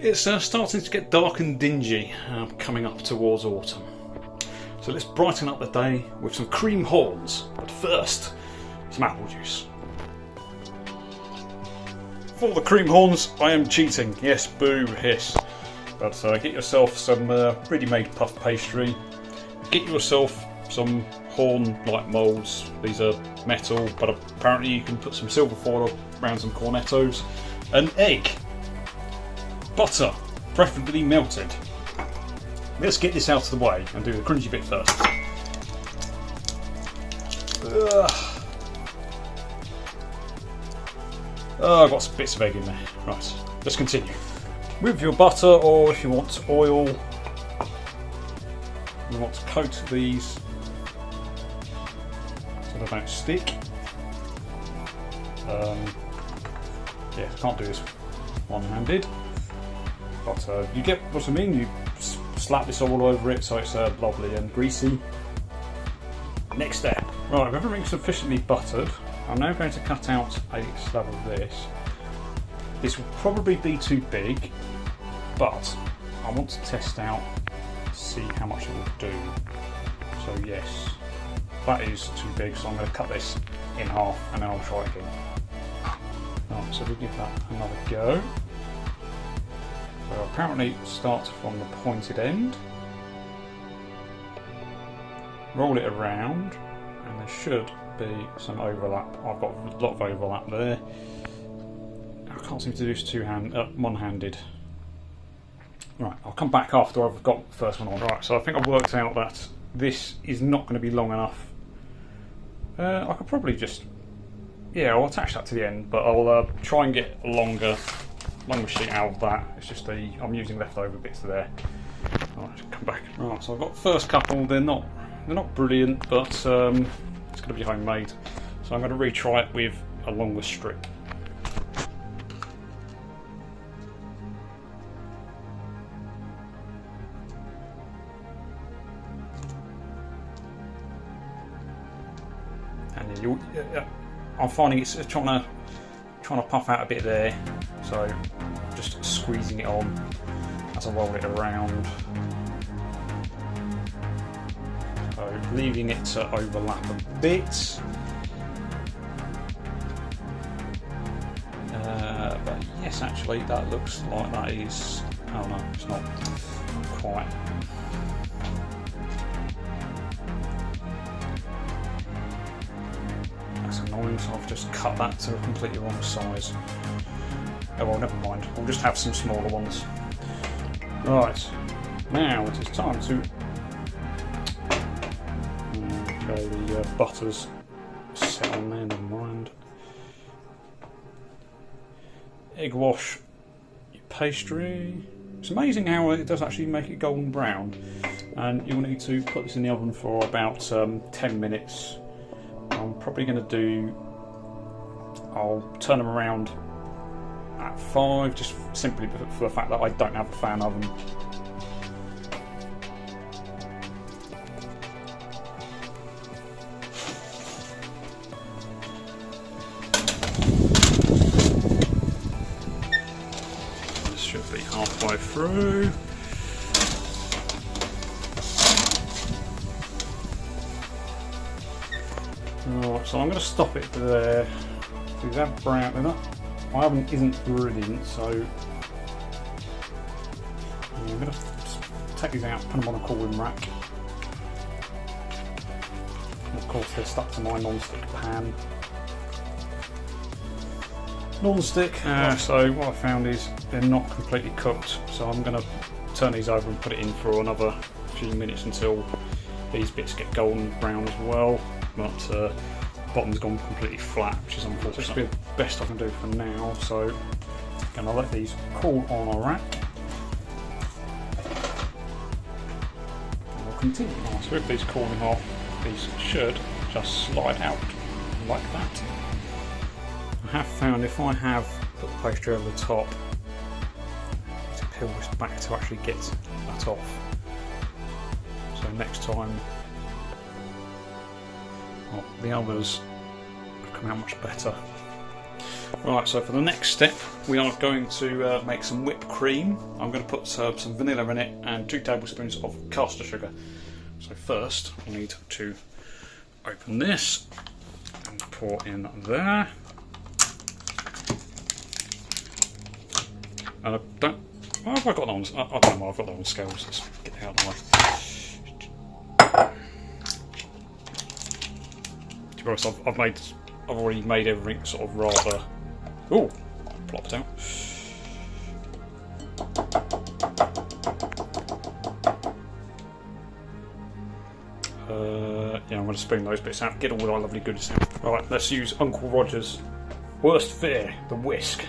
It's starting to get dark and dingy, coming up towards autumn. So let's brighten up the day with some cream horns, but first, some apple juice. For the cream horns, I am cheating. Yes, boo, hiss. But get yourself some ready-made puff pastry. Get yourself some horn-like moulds. These are metal, but apparently you can put some silver foil around some cornettos. An egg. Butter, preferably melted. Let's get this out of the way and do the cringy bit first. Oh, I've got some bits of egg in there. Right, let's continue. With your butter, or if you want oil, you want to coat these so they don't stick. Yeah, I can't do this one-handed. But you get what I mean, you slap this all over it so it's lovely and greasy. Next step. Right, with everything sufficiently buttered, I'm now going to cut out a slab of this. This will probably be too big, but I want to test out, see how much it will do. So yes, that is too big, so I'm going to cut this in half and then I'll try again. Right, so we'll give that another go. So apparently start from the pointed end, roll it around, and there should be some overlap. I've got a lot of overlap there. I can't seem to do this one-handed. Right, I'll come back after I've got the first one on. Right, so I think I've worked out that this is not going to be long enough. I could probably just, yeah, I'll attach that to the end, but I'll try and get a longer sheet out of that. It's just I'm using leftover bits there. Alright, come back. Right, so I've got the first couple. They're not brilliant, but it's going to be homemade. So I'm going to retry it with a longer strip. And I'm finding it's trying to puff out a bit there. So just squeezing it on as I roll it around. So leaving it to overlap a bit. But yes, actually that looks like that is, oh no, it's not quite. That's annoying, so I've just cut that to a completely wrong size. Oh well, never mind. We'll just have some smaller ones. Right, now it is time to. Okay, the butter's set on there, never mind. Egg wash your pastry. It's amazing how it does actually make it golden brown. And you'll need to put this in the oven for about 10 minutes. I'm probably going to do. I'll turn them around at 5, just simply for the fact that I don't have a fan oven. This should be halfway through. Right, so I'm going to stop it there. See that brown enough. My oven isn't brilliant, so I'm going to take these out, put them on a cooling rack. And of course they're stuck to my non-stick pan. Non-stick, so what I found is they're not completely cooked, so I'm going to turn these over and put it in for another few minutes until these bits get golden brown as well. But the bottom's gone completely flat, which is unfortunate. This will be the best I can do for now, so I'm going to let these cool on a rack. And we'll continue. So with these cooling off, these should just slide out like that. I have found if I have put the pastry over the top, I need to peel this back to actually get that off. So next time, well, the others have come out much better. Right, so for the next step, we are going to make some whipped cream. I'm going to put some vanilla in it and 2 tablespoons of caster sugar. So first, I need to open this and pour in there. And I don't. Oh, have I got that on? I don't know. I've got that on scales. Let's get it out of the way. To be honest, I've already made everything sort of rather. Oh, plopped out. Yeah, I'm going to spoon those bits out, get all our lovely goodies out. Right, let's use Uncle Roger's worst fear, the whisk.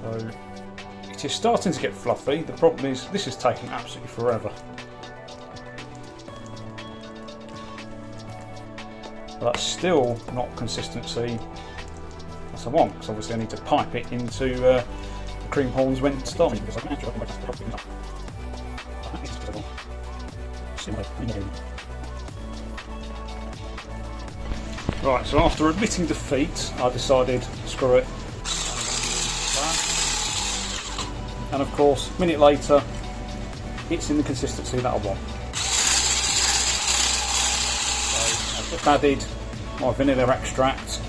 So it is starting to get fluffy. The problem is this is taking absolutely forever. But that's still not consistency as I want, because obviously I need to pipe it into the cream horns when it's done. Because I can actually Right, so after admitting defeat, I decided, screw it. And of course, a minute later, it's in the consistency that I want. So I've just added my vanilla extract,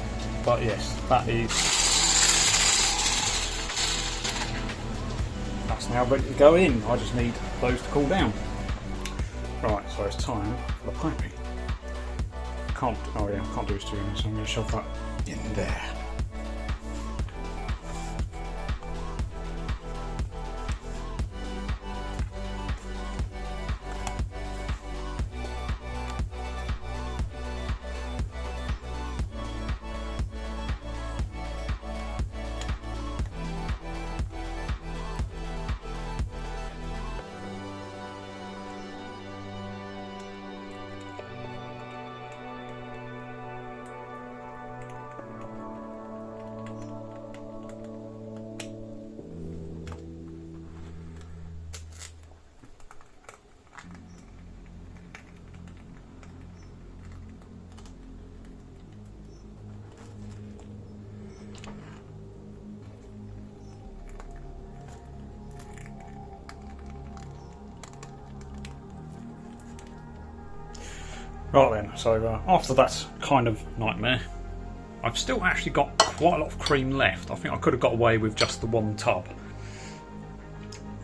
but yes, that's now ready to go in. I just need those to cool down. Right, so it's time for the piping. I can't do this too much, so I'm going to shove that in there. Right then, so after that kind of nightmare, I've still actually got quite a lot of cream left. I think I could have got away with just the one tub.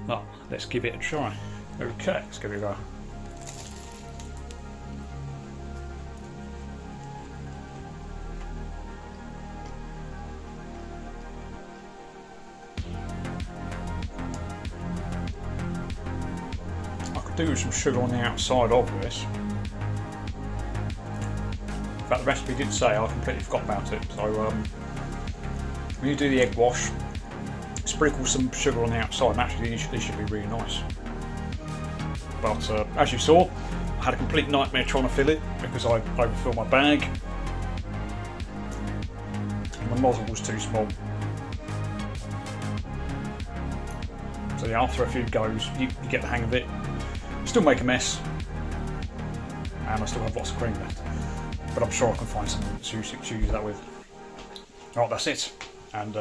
But let's give it a try. Okay, let's give it a go. I could do with some sugar on the outside of this. In fact, the recipe did say, I completely forgot about it. So when you do the egg wash, sprinkle some sugar on the outside, and actually these should be really nice. But as you saw, I had a complete nightmare trying to fill it because I overfilled my bag. And the nozzle was too small. So yeah, after a few goes, you get the hang of it. Still make a mess, and I still have lots of cream left. But I'm sure I can find something to use that with. Right, that's it. And